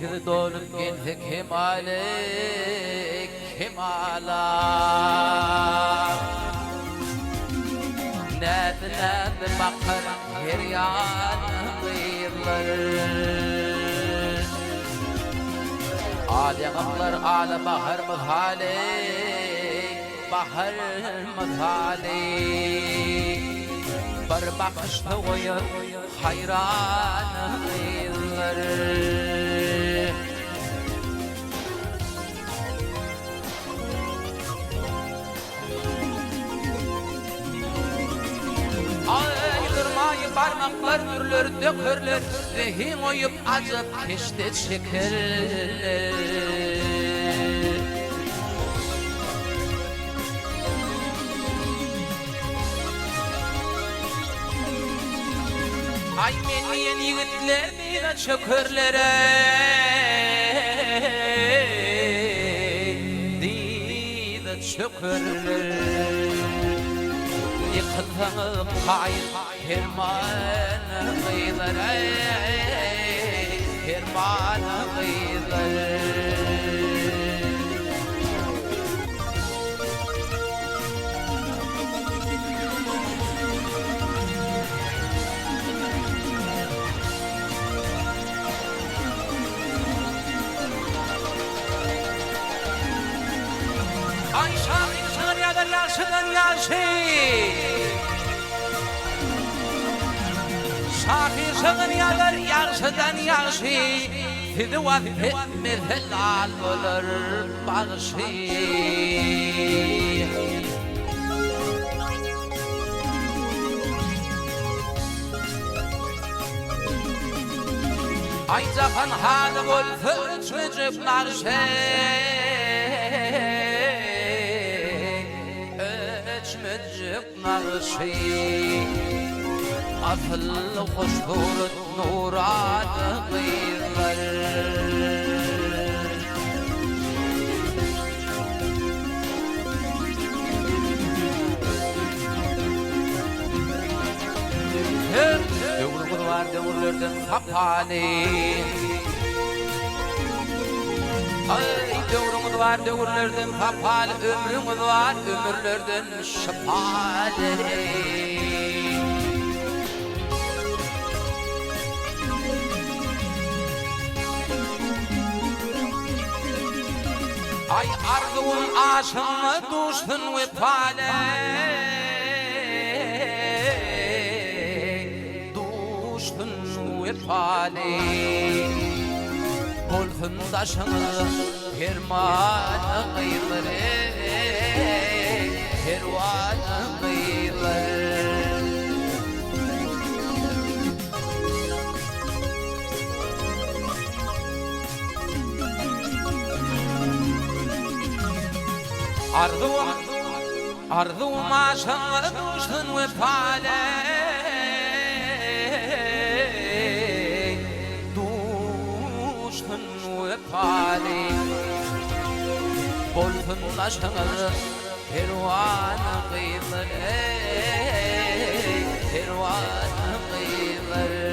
Tekir dolup geldi kemale kemala. Ned bakar her yan kıyırlar. Ağlayanlar ağla bahar mıhale, bahar mıhale. Bir bakışta koyup hayran kıyırlar. Aydırmayı parmaklar dürler dökürler, rehin oyup acıp keşte çekerler. Ay meniyen yigitler mine çökürler dide çökürler. Yıkıldım hayır herman kıyılar, herman kıyılar. Ay şahit sığır yadır yaşıdan yaşı, şahit sığır yadır yaşıdan yaşı. Fidi vakti mefellal olur bağışı. Ay zaten halı bol fölçmecip narşe, öçmecip narşe. Afıllı hoşturut nuranı kıyırlar. Dövrümüz var dövrlerden kapali. Ay dövrümüz var dövrlerden kapali. Ömrümüz var ömürlerden şapali. Ay arzun aşınla duştun ve pale, duştun ve pale. Bolsun taşını hermanı kıyılır, hervanı kıyılır. Arzum aşınla duştun ve pale, duştun ve pale. Bolsun taşını hervanı kıyılır, hervanı kıyılır.